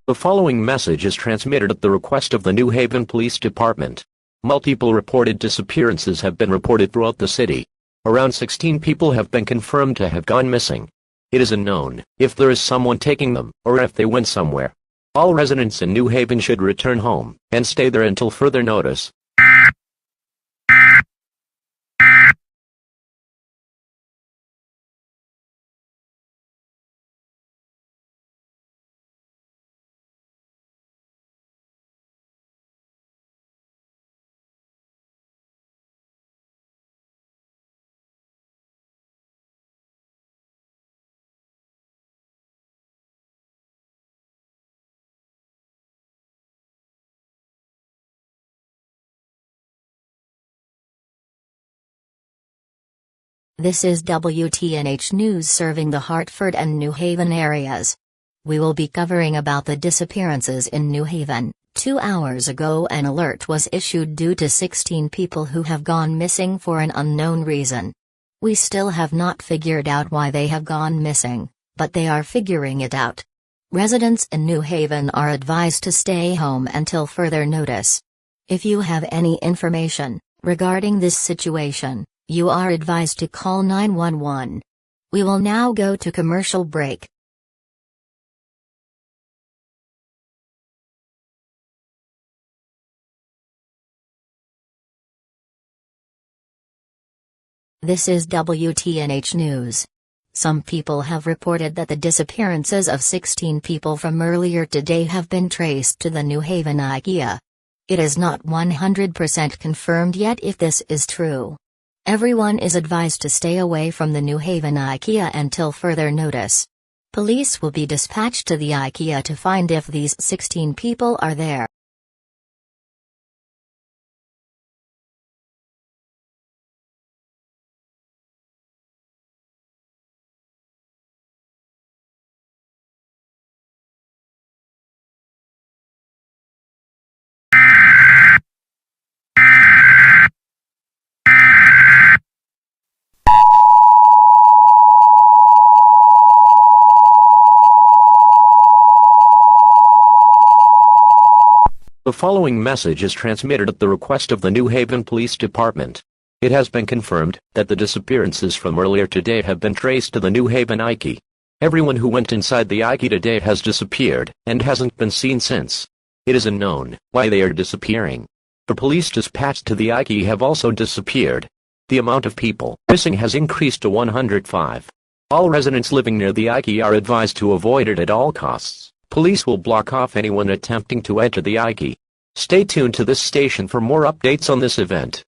The following message is transmitted at the request of the New Haven Police Department. Multiple reported disappearances have been reported throughout the city. Around 16 people have been confirmed to have gone missing. It is unknown if there is someone taking them or if they went somewhere. All residents in New Haven should return home and stay there until further notice. This is WTNH News serving the Hartford and New Haven areas. We will be covering about the disappearances in New Haven. 2 hours ago an alert was issued due to 16 people who have gone missing for an unknown reason. We still have not figured out why they have gone missing, but they are figuring it out. Residents in New Haven are advised to stay home until further notice. If you have any information regarding this situation, you are advised to call 911. We will now go to commercial break. This is WTNH News. Some people have reported that the disappearances of 16 people from earlier today have been traced to the New Haven Ikea. It is not 100% confirmed yet if this is true. Everyone is advised to stay away from the New Haven Ikea until further notice. Police will be dispatched to the Ikea to find if these 16 people are there. The following message is transmitted at the request of the New Haven Police Department. It has been confirmed that the disappearances from earlier today have been traced to the New Haven Ikea. Everyone who went inside the Ikea today has disappeared and hasn't been seen since. It is unknown why they are disappearing. The police dispatched to the Ikea have also disappeared. The amount of people missing has increased to 105. All residents living near the Ikea are advised to avoid it at all costs. Police will block off anyone attempting to enter the Ikea. Stay tuned to this station for more updates on this event.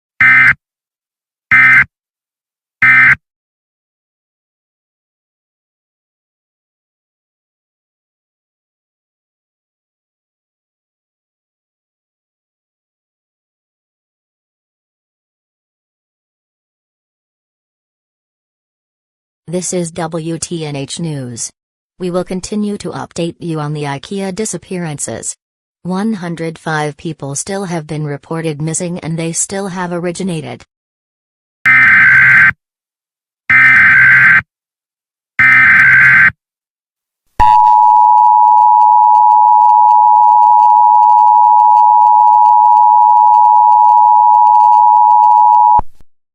This is WTNH News. We will continue to update you on the Ikea disappearances. 105 people still have been reported missing and they still have originated.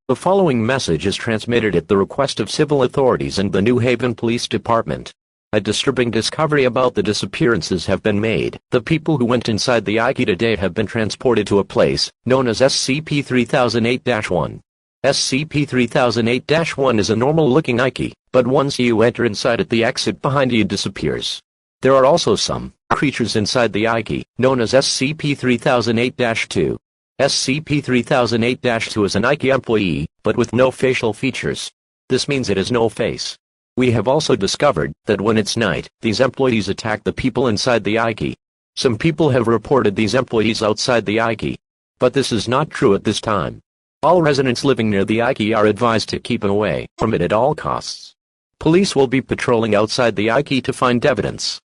The following message is transmitted at the request of civil authorities and the New Haven Police Department. A disturbing discovery about the disappearances have been made. The people who went inside the Ikea today have been transported to a place known as SCP-3008-1. SCP-3008-1 is a normal-looking Ikea, but once you enter inside it, the exit behind you disappears. There are also some creatures inside the Ikea, known as SCP-3008-2. SCP-3008-2 is an Ikea employee, but with no facial features. This means it has no face. We have also discovered that when it's night, these employees attack the people inside the Ikea. Some people have reported these employees outside the Ikea, but this is not true at this time. All residents living near the Ikea are advised to keep away from it at all costs. Police will be patrolling outside the Ikea to find evidence.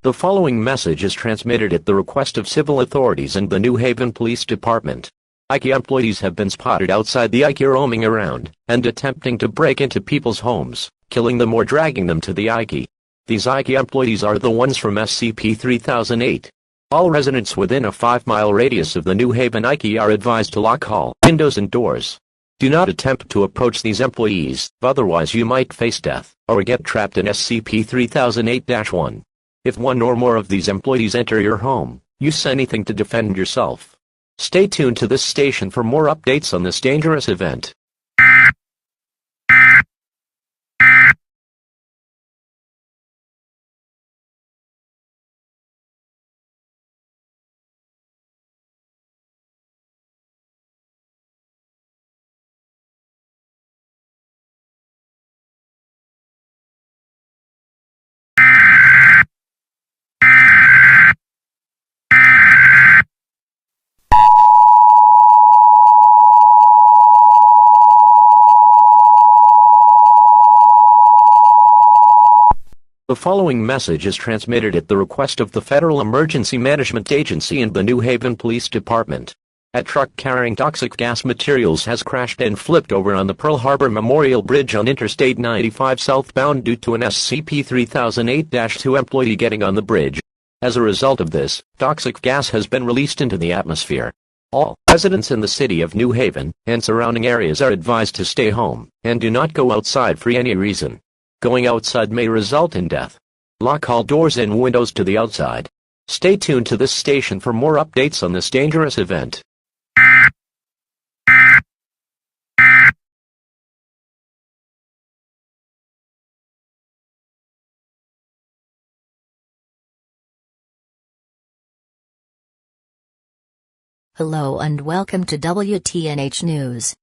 The following message is transmitted at the request of civil authorities and the New Haven Police Department. Ikea employees have been spotted outside the Ikea roaming around and attempting to break into people's homes, killing them or dragging them to the Ikea. These Ikea employees are the ones from SCP-3008. All residents within a 5-mile radius of the New Haven Ikea are advised to lock all windows and doors. Do not attempt to approach these employees, otherwise you might face death or get trapped in SCP-3008-1. If one or more of these employees enter your home, use anything to defend yourself. Stay tuned to this station for more updates on this dangerous event. The following message is transmitted at the request of the Federal Emergency Management Agency and the New Haven Police Department. A truck carrying toxic gas materials has crashed and flipped over on the Pearl Harbor Memorial Bridge on Interstate 95 southbound due to an SCP-3008-2 employee getting on the bridge. As a result of this, toxic gas has been released into the atmosphere. All residents in the city of New Haven and surrounding areas are advised to stay home and do not go outside for any reason. Going outside may result in death. Lock all doors and windows to the outside. Stay tuned to this station for more updates on this dangerous event. Hello and welcome to WTNH News.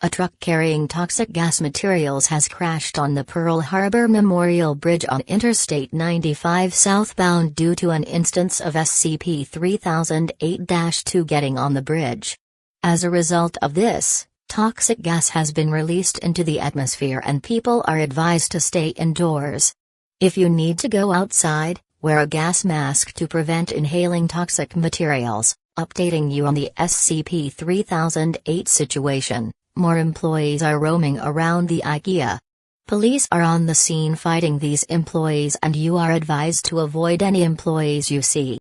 A truck carrying toxic gas materials has crashed on the Pearl Harbor Memorial Bridge on Interstate 95 southbound due to an instance of SCP-3008-2 getting on the bridge. As a result of this, toxic gas has been released into the atmosphere and people are advised to stay indoors. If you need to go outside, wear a gas mask to prevent inhaling toxic materials. Updating you on the SCP-3008 situation. More employees are roaming around the Ikea. Police are on the scene fighting these employees and you are advised to avoid any employees you see.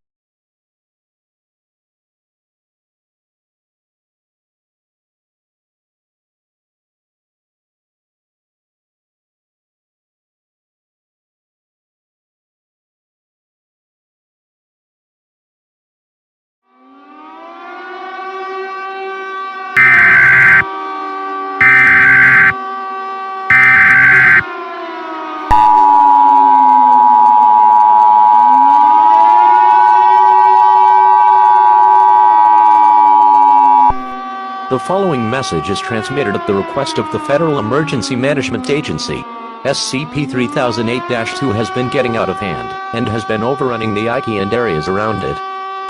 The following message is transmitted at the request of the Federal Emergency Management Agency. SCP-3008-2 has been getting out of hand and has been overrunning the Ikea and areas around it.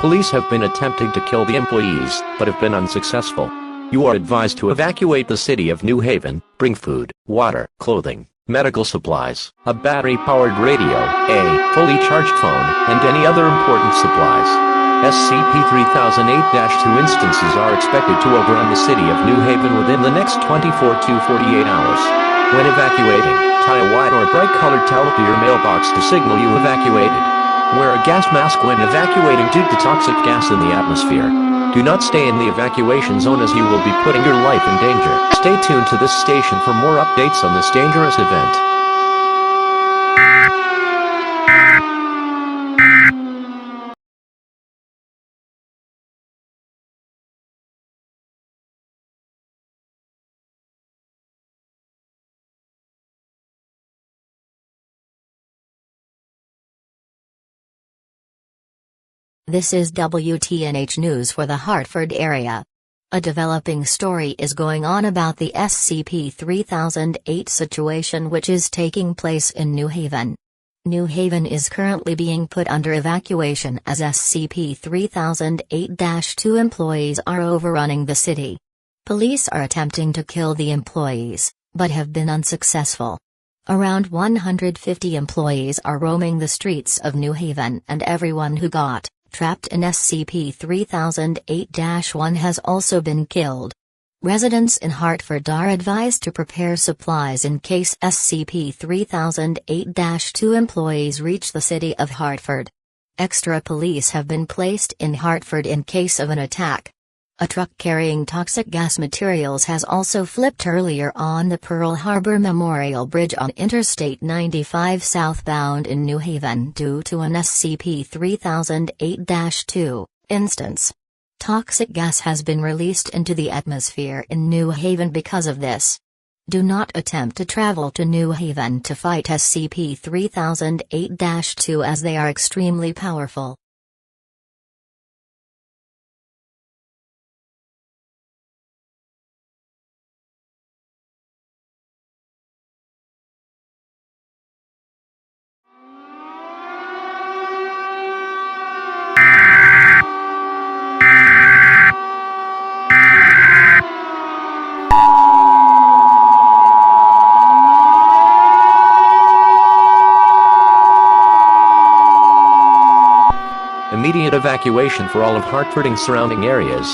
Police have been attempting to kill the employees, but have been unsuccessful. You are advised to evacuate the city of New Haven, bring food, water, clothing, medical supplies, a battery-powered radio, a fully charged phone, and any other important supplies. SCP-3008-2 instances are expected to overrun the city of New Haven within the next 24 to 48 hours. When evacuating, tie a white or bright-colored towel to your mailbox to signal you evacuated. Wear a gas mask when evacuating due to toxic gas in the atmosphere. Do not stay in the evacuation zone as you will be putting your life in danger. Stay tuned to this station for more updates on this dangerous event. This is WTNH News for the Hartford area. A developing story is going on about the SCP-3008 situation which is taking place in New Haven. New Haven is currently being put under evacuation as SCP-3008-2 employees are overrunning the city. Police are attempting to kill the employees, but have been unsuccessful. Around 150 employees are roaming the streets of New Haven, and everyone who got trapped in SCP-3008-1 has also been killed. Residents in Hartford are advised to prepare supplies in case SCP-3008-2 employees reach the city of Hartford. Extra police have been placed in Hartford in case of an attack. A truck carrying toxic gas materials has also flipped earlier on the Pearl Harbor Memorial Bridge on Interstate 95 southbound in New Haven due to an SCP-3008-2 instance. Toxic gas has been released into the atmosphere in New Haven because of this. Do not attempt to travel to New Haven to fight SCP-3008-2 as they are extremely powerful. Immediate evacuation for all of Hartford and surrounding areas.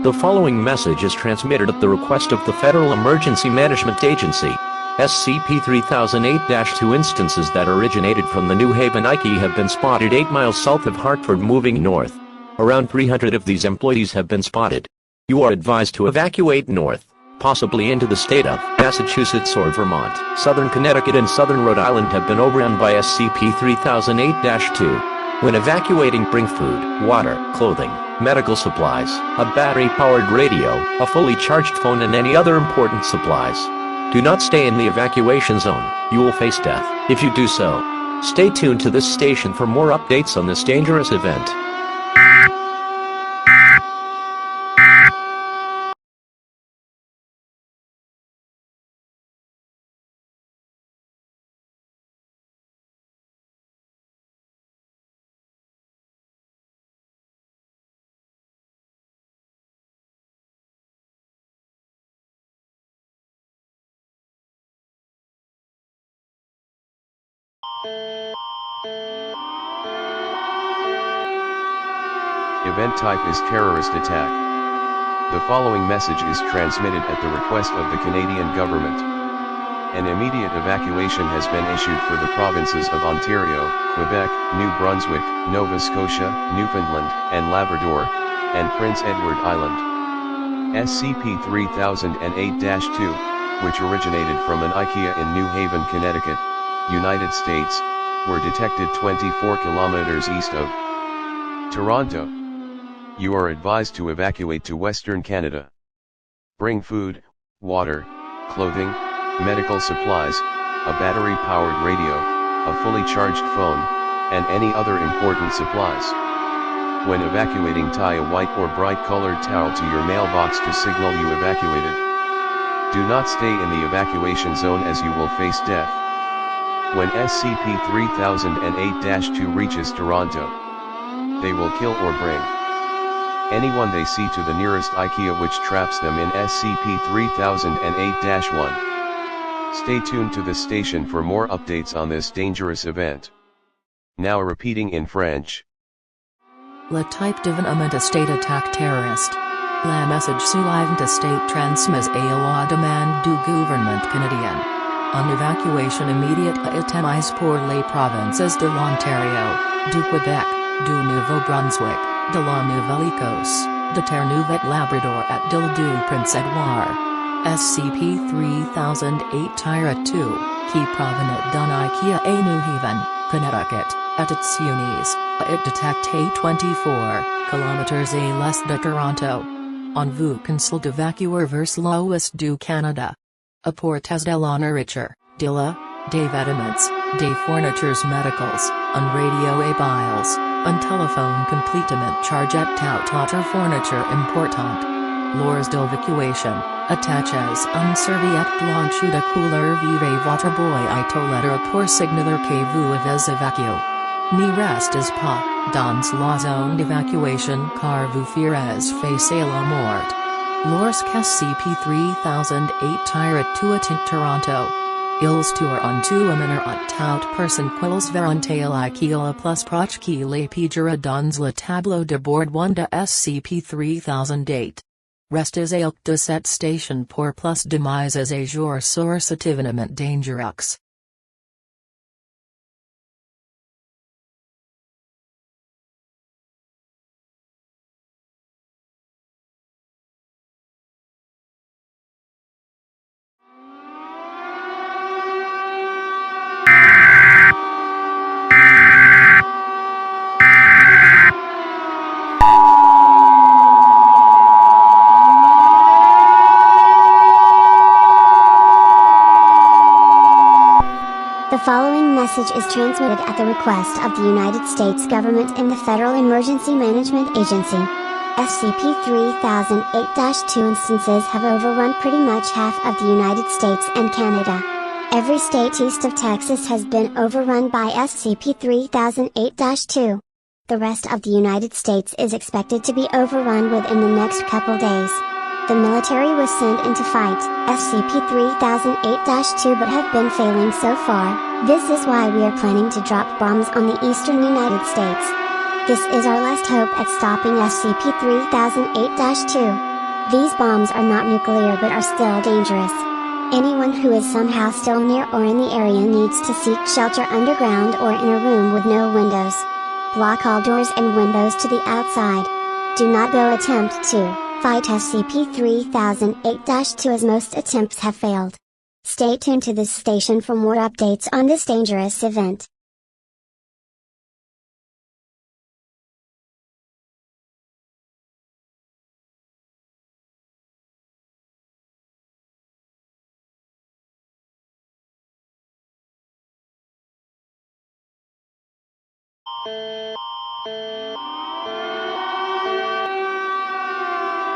The following message is transmitted at the request of the Federal Emergency Management Agency. SCP-3008-2 instances that originated from the New Haven Ikea have been spotted 8 miles south of Hartford moving north. Around 300 of these employees have been spotted. You are advised to evacuate north, possibly into the state of Massachusetts or Vermont. Southern Connecticut and southern Rhode Island have been overrun by SCP-3008-2. When evacuating, bring food, water, clothing, medical supplies, a battery-powered radio, a fully charged phone and any other important supplies. Do not stay in the evacuation zone, you will face death if you do so. Stay tuned to this station for more updates on this dangerous event. Event type is terrorist attack. The following message is transmitted at the request of the Canadian government. An immediate evacuation has been issued for the provinces of Ontario, Quebec, New Brunswick, Nova Scotia, Newfoundland, and Labrador, and Prince Edward Island. SCP-3008-2, which originated from an Ikea in New Haven, Connecticut, United States, were detected 24 kilometers east of Toronto. You are advised to evacuate to Western Canada. Bring food, water, clothing, medical supplies, a battery-powered radio, a fully charged phone, and any other important supplies. When evacuating, tie a white or bright-colored towel to your mailbox to signal you evacuated. Do not stay in the evacuation zone as you will face death. When SCP-3008-2 reaches Toronto, they will kill or bring anyone they see to the nearest Ikea which traps them in SCP-3008-1. Stay tuned to this station for more updates on this dangerous event. Now repeating in French. Le type d'événement state attaque terroriste. La message suivante state transmise à la demande du gouvernement canadien. En évacuation immédiate à itemise pour les provinces de l'Ontario, du Québec, du Nouveau-Brunswick, de la Nouvelle-Écosse, de Terre-Neuve-Labrador et de l'île du Prince-Édouard. SCP-3008-2, qui provenait d'un Ikea à New Haven, Connecticut, et its unis, it détecté 24 km à l'est de Toronto. On vous conseille d'évacuer vers l'ouest du Canada. Apportez de la nourriture, de l'eau, des vêtements, des fournitures médicales, un radio et biles, un téléphone complètement chargé tout autre fourniture importante. Lors d'évacuation, attachez une serviette blanche de couleur vive votre boîte aux lettres pour signaler que vous avez évacué. Ne restez pas dans la zone d'évacuation car vous ferez face à la mort. Lorsque SCP-3008-2 atteint Toronto, Ils tour on two amener at tout person quills verantail Ikea plus prochki le pigera dans le tableau de bord 1 de SCP 3008. Restes ailk de cette station pour plus de mise à jour sur cet événement dangereux. The following message is transmitted at the request of the United States government and the Federal Emergency Management Agency. SCP-3008-2 instances have overrun pretty much half of the United States and Canada. Every state east of Texas has been overrun by SCP-3008-2. The rest of the United States is expected to be overrun within the next couple days. The military was sent in to fight SCP-3008-2 but have been failing so far. This is why we are planning to drop bombs on the eastern United States. This is our last hope at stopping SCP-3008-2. These bombs are not nuclear but are still dangerous. Anyone who is somehow still near or in the area needs to seek shelter underground or in a room with no windows. Block all doors and windows to the outside. Do not go attempt to fight SCP-3008-2 as most attempts have failed. Stay tuned to this station for more updates on this dangerous event.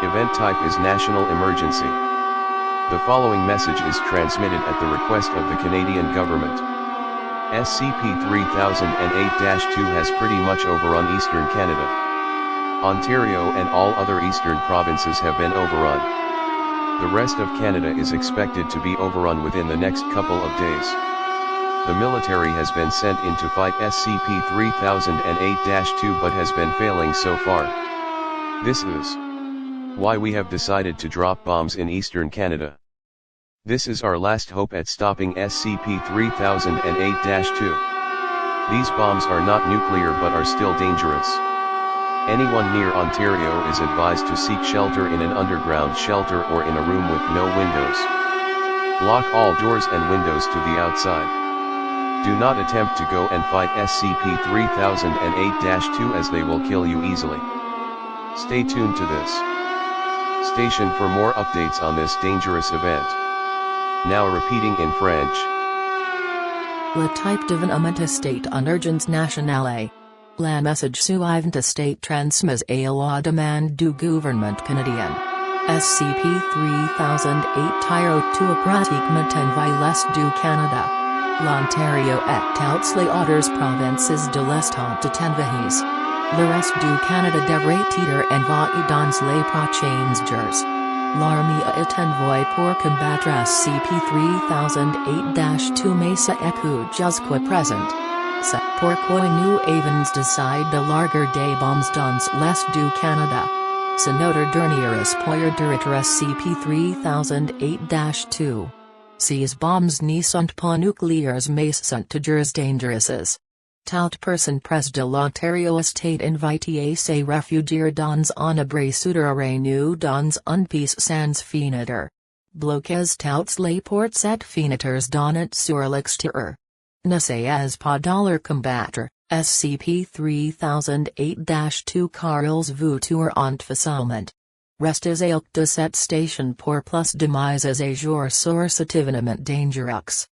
Event type is National Emergency. The following message is transmitted at the request of the Canadian government. SCP-3008-2 has pretty much overrun eastern Canada. Ontario and all other eastern provinces have been overrun. The rest of Canada is expected to be overrun within the next couple of days. The military has been sent in to fight SCP-3008-2 but has been failing so far. This is why we have decided to drop bombs in eastern Canada. This is our last hope at stopping SCP-3008-2. These bombs are not nuclear but are still dangerous. Anyone near Ontario is advised to seek shelter in an underground shelter or in a room with no windows. Block all doors and windows to the outside. Do not attempt to go and fight SCP-3008-2 as they will kill you easily. Stay tuned to this station for more updates on this dangerous event. Now repeating in French. Le type d'événement state en urgence nationale. La message suivante state transmise à la demande du gouvernement canadien. SCP-3008 tire to a pratiquement envahit l'Est du Canada. L'Ontario et toutes les autres provinces de l'Est ont envahis. Le reste du Canada devrait être envahi dans les prochains jours. L'armée est envoyée pour combattre SCP-3008-2 mais ça écoute jusqu'à présent. C'est pourquoi nous avons décidé de larguer des bombes dans l'Est du Canada. C'est notre dernier espoir d'arrêter SCP-3008-2. Ces bombes ne sont pas nucléaires mais sont toujours dangereuses. Toute personne près de l'Ontario est invitée à se réfugier dans un abri souterrain dans un pièce sans fenêtre. Bloquez toutes les portes et fenêtres donnant sur l'extérieur. N'essayez pas de leur combattre, SCP-3008-2 car ils vous tueront facilement. Restez à de cette station pour plus de mises à jour sur cet événement dangereux.